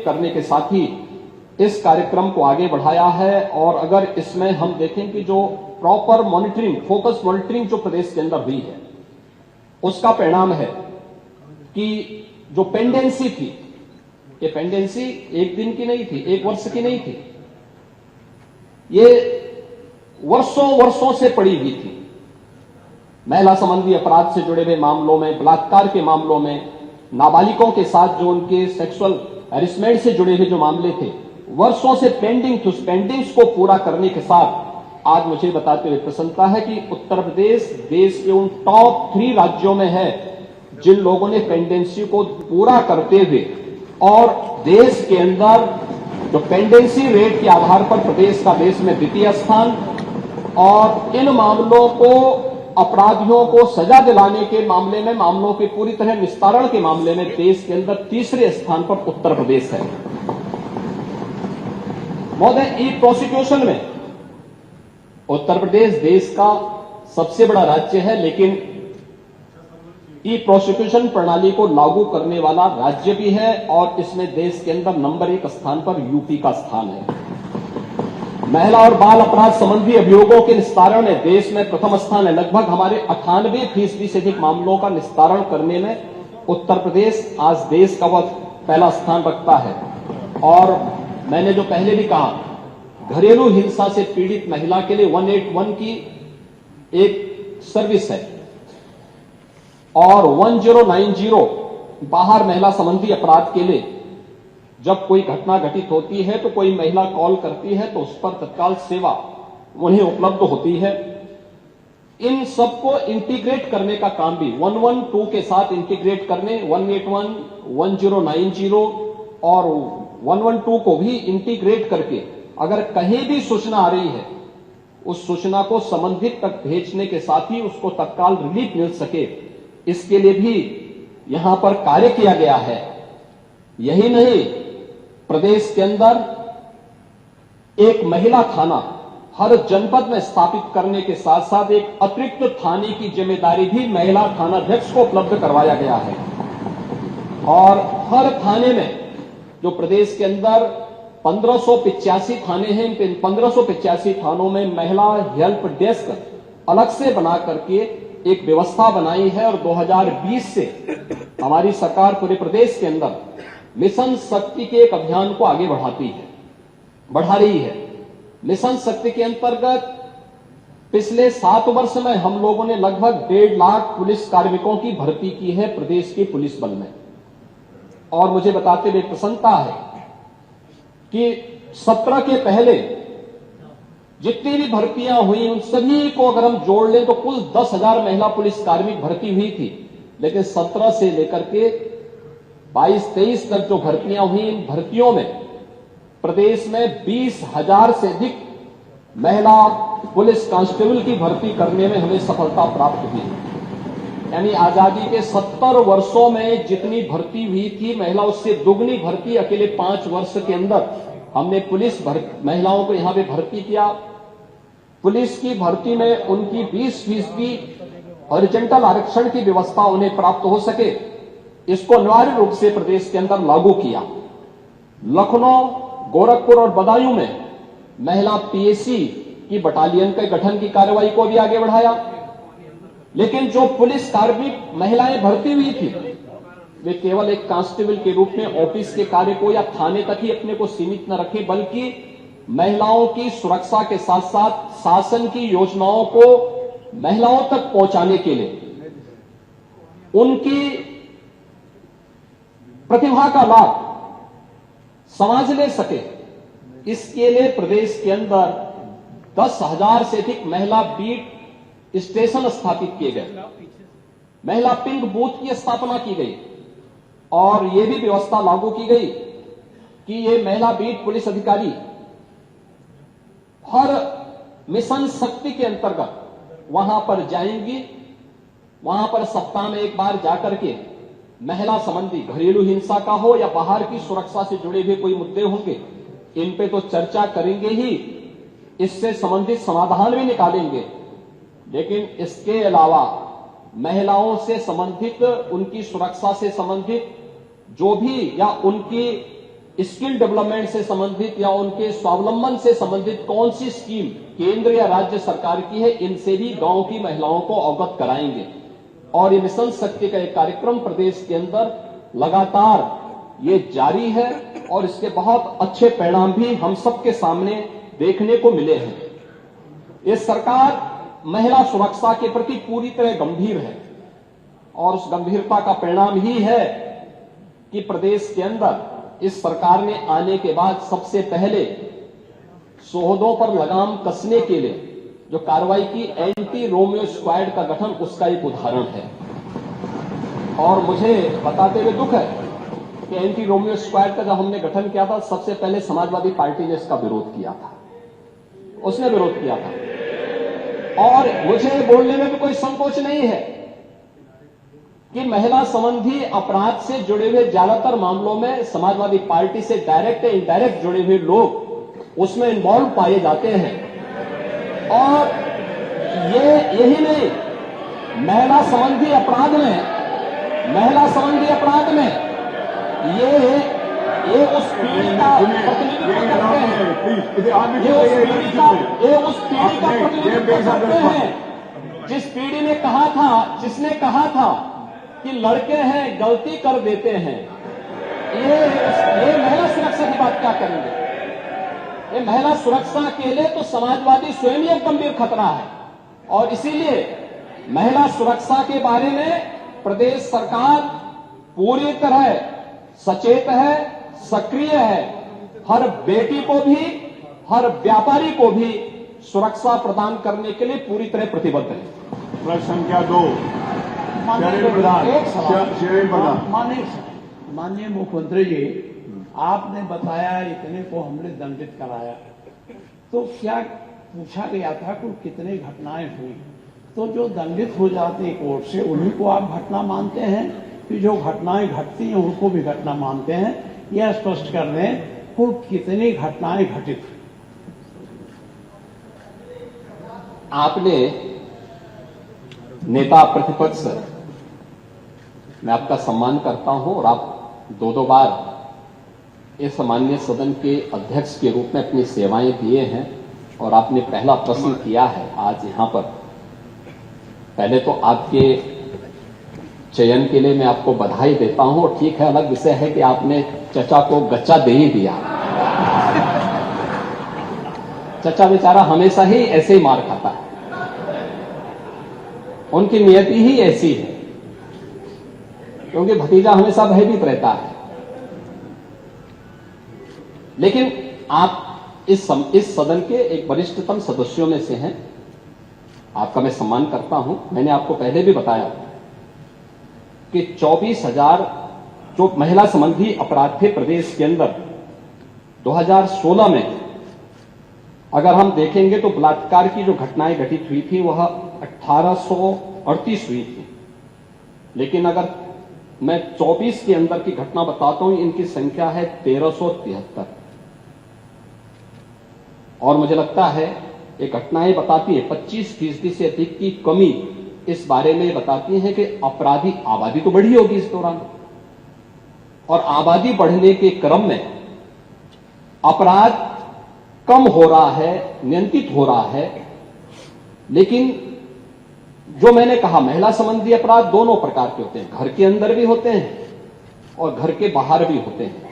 करने के साथ ही इस कार्यक्रम को आगे बढ़ाया है। और अगर इसमें हम देखें कि जो प्रॉपर मॉनिटरिंग, फोकस मॉनिटरिंग जो प्रदेश के अंदर हुई है, उसका परिणाम है कि जो पेंडेंसी थी, ये पेंडेंसी एक दिन की नहीं थी, एक वर्ष की नहीं थी, ये वर्षों वर्षों से पड़ी हुई थी। महिला संबंधी अपराध से जुड़े हुए मामलों में, बलात्कार के मामलों में, नाबालिगों के साथ जो उनके सेक्सुअल हैरेसमेंट से जुड़े हुए जो मामले थे, वर्षों से पेंडिंग थे। उस पेंडिंग्स को पूरा करने के साथ आज मुझे बताते हुए प्रसन्नता है कि उत्तर प्रदेश देश के उन टॉप 3 राज्यों में है जिन लोगों ने पेंडेंसी को पूरा करते हुए, और देश के अंदर जो पेंडेंसी रेट के आधार पर प्रदेश का देश में द्वितीय स्थान, और इन मामलों को, अपराधियों को सजा दिलाने के मामले में, मामलों के पूरी तरह निस्तारण के मामले में देश के अंदर तीसरे स्थान पर उत्तर प्रदेश है। महोदय, ई प्रोसिक्यूशन में उत्तर प्रदेश देश का सबसे बड़ा राज्य है, लेकिन ई प्रोसिक्यूशन प्रणाली को लागू करने वाला राज्य भी है, और इसमें देश के अंदर नंबर 1 स्थान पर यूपी का स्थान है। महिला और बाल अपराध संबंधी अभियोगों के निस्तारण में देश में प्रथम स्थान है। लगभग हमारे 98% से अधिक मामलों का निस्तारण करने में उत्तर प्रदेश आज देश का वह पहला स्थान रखता है। और मैंने जो पहले भी कहा, घरेलू हिंसा से पीड़ित महिला के लिए 181 की एक सर्विस है, और 1090 बाहर महिला संबंधी अपराध के लिए जब कोई घटना घटित होती है तो कोई महिला कॉल करती है तो उस पर तत्काल सेवा उन्हें उपलब्ध होती है। इन सबको इंटीग्रेट करने का काम भी 112 के साथ इंटीग्रेट करने, 181, 1090 और 112 को भी इंटीग्रेट करके अगर कहीं भी सूचना आ रही है, उस सूचना को संबंधित तक भेजने के साथ ही उसको तत्काल रिलीफ मिल सके, इसके लिए भी यहां पर कार्य किया गया है। यही नहीं, प्रदेश के अंदर एक महिला थाना हर जनपद में स्थापित करने के साथ साथ एक अतिरिक्त थाने की जिम्मेदारी भी महिला थानाध्यक्ष को उपलब्ध करवाया गया है। और हर थाने में, जो प्रदेश के अंदर 1585 थाने हैं, इन 1585 थानों में महिला हेल्प डेस्क अलग से बना करके एक व्यवस्था बनाई है। और 2020 से हमारी सरकार पूरे प्रदेश के अंदर मिशन शक्ति के एक अभियान को आगे बढ़ा रही है। मिशन शक्ति के अंतर्गत पिछले 7 वर्ष में हम लोगों ने लगभग 1.5 लाख पुलिस कार्मिकों की भर्ती की है प्रदेश के पुलिस बल में। और मुझे बताते हुए प्रसन्नता है कि 17 के पहले जितनी भी भर्तियां हुई उन सभी को अगर हम जोड़ लें तो कुल 10,000 महिला पुलिस कार्मिक भर्ती हुई थी। लेकिन 17 से लेकर के 22-23 तक जो भर्तियां हुई, इन भर्तियों में प्रदेश में 20,000 से अधिक महिला पुलिस कांस्टेबल की भर्ती करने में हमें सफलता प्राप्त हुई। यानी आजादी के 70 वर्षों में जितनी भर्ती हुई थी महिला, उससे दुगनी भर्ती अकेले 5 वर्ष के अंदर हमने पुलिस महिलाओं को यहां पे भर्ती किया। पुलिस की भर्ती में उनकी 20% हॉरिजॉन्टल आरक्षण की व्यवस्था उन्हें प्राप्त हो सके, इसको अनिवार्य रूप से प्रदेश के अंदर लागू किया। लखनऊ, गोरखपुर और बदायूं में महिला पीएसी की बटालियन के गठन की कार्रवाई को भी आगे बढ़ाया। लेकिन जो पुलिस कार्मिक महिलाएं भर्ती हुई थी, वे केवल एक कांस्टेबल के रूप में ऑफिस के कार्य को या थाने तक ही अपने को सीमित न रखे, बल्कि महिलाओं की सुरक्षा के साथ साथ शासन की योजनाओं को महिलाओं तक पहुंचाने के लिए उनकी प्रतिभा का लाभ समाज ले सके, इसके लिए प्रदेश के अंदर 10,000 से अधिक महिला बीट स्टेशन स्थापित किए गए, महिला पिंक बूथ की स्थापना की गई, और यह भी व्यवस्था लागू की गई कि ये महिला बीट पुलिस अधिकारी हर मिशन शक्ति के अंतर्गत वहां पर जाएंगी, वहां पर सप्ताह में एक बार जाकर के महिला संबंधी घरेलू हिंसा का हो या बाहर की सुरक्षा से जुड़े हुए कोई मुद्दे होंगे, इन पे तो चर्चा करेंगे ही, इससे संबंधित समाधान भी निकालेंगे। लेकिन इसके अलावा महिलाओं से संबंधित, उनकी सुरक्षा से संबंधित जो भी या उनकी स्किल डेवलपमेंट से संबंधित या उनके स्वावलंबन से संबंधित कौन सी स्कीम केंद्र या राज्य सरकार की है, इनसे भी गांव की महिलाओं को अवगत कराएंगे। और ये मिशन शक्ति का एक कार्यक्रम प्रदेश के अंदर लगातार ये जारी है और इसके बहुत अच्छे परिणाम भी हम सबके सामने देखने को मिले हैं। ये सरकार महिला सुरक्षा के प्रति पूरी तरह गंभीर है और उस गंभीरता का परिणाम ही है कि प्रदेश के अंदर इस सरकार ने आने के बाद सबसे पहले सोहदों पर लगाम कसने के लिए जो कार्रवाई की एंटी रोमियो स्क्वाड का गठन, उसका एक उदाहरण है। और मुझे बताते हुए दुख है कि एंटी रोमियो स्क्वाड का जब हमने गठन किया था, सबसे पहले समाजवादी पार्टी ने इसका विरोध किया था, उसने विरोध किया था। और मुझे बोलने में भी कोई संकोच नहीं है कि महिला संबंधी अपराध से जुड़े हुए ज्यादातर मामलों में समाजवादी पार्टी से डायरेक्ट या इनडायरेक्ट जुड़े हुए लोग उसमें इन्वॉल्व पाए जाते हैं। और यही नहीं, महिला संबंधी अपराध में ये उस पीढ़ी का प्रतिनिधित्व करते हैं, ये उस पीढ़ी का प्रतिनिधित्व करते हैं जिसने कहा था कि लड़के हैं गलती कर देते हैं। ये महिला सुरक्षा की बात क्या करेंगे? ये महिला सुरक्षा के लिए तो समाजवादी स्वयं ही एक गंभीर खतरा है। और इसीलिए महिला सुरक्षा के बारे में प्रदेश सरकार पूरी तरह सचेत है, सक्रिय है। हर बेटी को भी, हर व्यापारी को भी सुरक्षा प्रदान करने के लिए पूरी तरह प्रतिबद्ध है। प्रश्न संख्या 2 माननीय मुख्यमंत्री जी, आपने बताया इतने को हमने दंडित कराया, तो क्या पूछा गया था कि कितने घटनाएं हुई? तो जो दंडित हो जाते हैं कोर्ट से, उन्हीं को आप घटना मानते हैं कि जो घटनाएं घटती हैं उनको भी घटना मानते हैं? यह स्पष्ट कर दें कुल कितनी घटनाएं घटित? आपने नेता प्रतिपक्ष, मैं आपका सम्मान करता हूं और आप दो बार इस माननीय सदन के अध्यक्ष के रूप में अपनी सेवाएं दिए हैं और आपने पहला प्रश्न किया है आज यहां पर। पहले तो आपके चयन के लिए मैं आपको बधाई देता हूं। और ठीक है, अलग विषय है कि आपने चचा को गच्चा दे ही दिया। चचा बेचारा हमेशा ही ऐसे ही मार खाता है, उनकी नियति ही ऐसी है, क्योंकि भतीजा हमेशा भयभीत रहता है। लेकिन आप इस सदन के एक वरिष्ठतम सदस्यों में से हैं, आपका मैं सम्मान करता हूं। मैंने आपको पहले भी बताया कि 24,000 जो महिला संबंधी अपराध थे प्रदेश के अंदर 2016 में, अगर हम देखेंगे तो बलात्कार की जो घटनाएं घटित हुई थी वह 1838 हुई थी। लेकिन अगर मैं 24 के अंदर की घटना बताता हूं, इनकी संख्या है 1373। और मुझे लगता है ये घटनाएं बताती है 25% से अधिक की कमी इस बारे में बताती है कि अपराधी आबादी तो बढ़ी होगी इस दौरान, और आबादी बढ़ने के क्रम में अपराध कम हो रहा है, नियंत्रित हो रहा है। लेकिन जो मैंने कहा, महिला संबंधी अपराध दोनों प्रकार के होते हैं, घर के अंदर भी होते हैं और घर के बाहर भी होते हैं।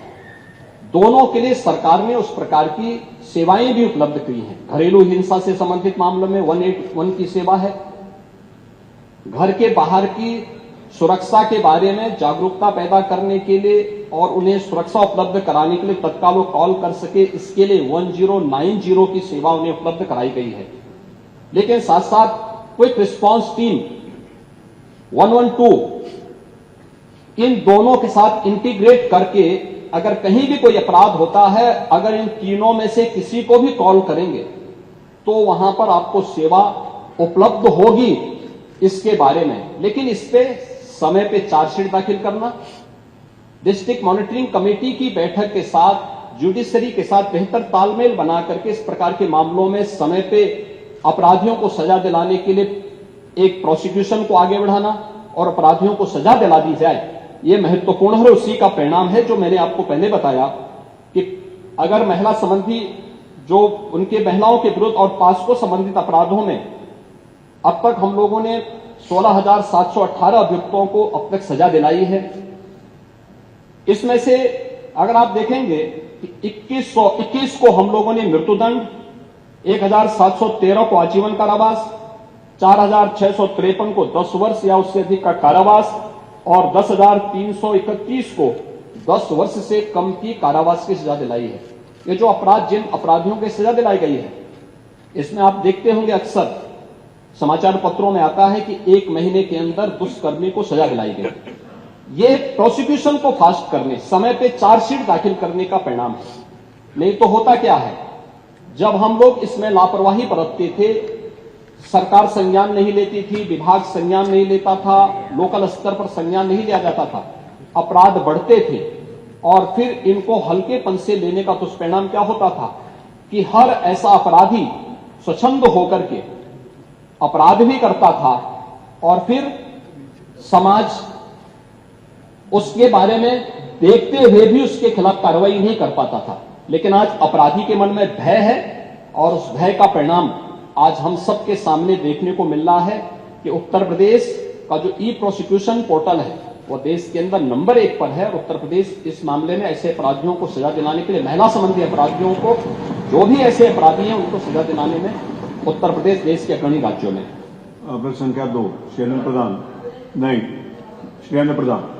दोनों के लिए सरकार ने उस प्रकार की सेवाएं भी उपलब्ध की हैं। घरेलू हिंसा से संबंधित मामलों में 181 की सेवा है। घर के बाहर की सुरक्षा के बारे में जागरूकता पैदा करने के लिए और उन्हें सुरक्षा उपलब्ध कराने के लिए तत्काल वो कॉल कर सके, इसके लिए 1090 की सेवा उन्हें उपलब्ध कराई गई है। लेकिन साथ साथ क्विक रिस्पांस टीम 112, इन दोनों के साथ इंटीग्रेट करके अगर कहीं भी कोई अपराध होता है, अगर इन तीनों में से किसी को भी कॉल करेंगे तो वहां पर आपको सेवा उपलब्ध होगी इसके बारे में। लेकिन इस पे समय पे चार्जशीट दाखिल करना, डिस्ट्रिक्ट मॉनिटरिंग कमेटी की बैठक के साथ जुडिशरी के साथ बेहतर तालमेल बना करके इस प्रकार के मामलों में समय पे अपराधियों को सजा दिलाने के लिए एक प्रोसिक्यूशन को आगे बढ़ाना और अपराधियों को सजा दिला दी जाए, यह महत्वपूर्ण है। उसी का परिणाम है जो मैंने आपको पहले बताया कि अगर महिला संबंधी जो उनके महिलाओं के विरुद्ध और पास्को संबंधित अपराधों में अब तक हम लोगों ने 16,718 अभियुक्तों को अब तक सजा दिलाई है। इसमें से अगर आप देखेंगे कि 21 को हम लोगों ने मृत्युदंड, 1,713 को आजीवन कारावास, 4,653 को 10 वर्ष या उससे अधिक का कारावास और 10,331 को 10 वर्ष से कम की कारावास की सजा दिलाई है। ये जो अपराध जिन अपराधियों की सजा दिलाई गई है, इसमें आप देखते होंगे अक्सर समाचार पत्रों में आता है कि 1 महीने के अंदर दुष्कर्मी को सजा दिलाई गई। ये प्रोसिक्यूशन को फास्ट करने, समय पे चार्जशीट दाखिल करने का परिणाम है। नहीं तो होता क्या है, जब हम लोग इसमें लापरवाही बरतते थे, सरकार संज्ञान नहीं लेती थी, विभाग संज्ञान नहीं लेता था, लोकल स्तर पर संज्ञान नहीं लिया जाता था, अपराध बढ़ते थे और फिर इनको हल्केपन से लेने का दुष्परिणाम क्या होता था कि हर ऐसा अपराधी स्वच्छंद होकर के अपराध भी करता था और फिर समाज उसके बारे में देखते हुए भी उसके खिलाफ कार्रवाई नहीं कर पाता था। लेकिन आज अपराधी के मन में भय है और उस भय का परिणाम आज हम सबके सामने देखने को मिल रहा है कि उत्तर प्रदेश का जो ई प्रोसिक्यूशन पोर्टल है वो देश के अंदर नंबर 1 पर है और उत्तर प्रदेश इस मामले में ऐसे अपराधियों को सजा दिलाने के लिए, महिला संबंधी अपराधियों को, जो भी ऐसे अपराधी हैं उनको सजा दिलाने में उत्तर प्रदेश देश के अग्रणी राज्यों में। प्रश्न संख्या 2 श्री अनिल प्रधान। नहीं, श्री अनिल प्रधान।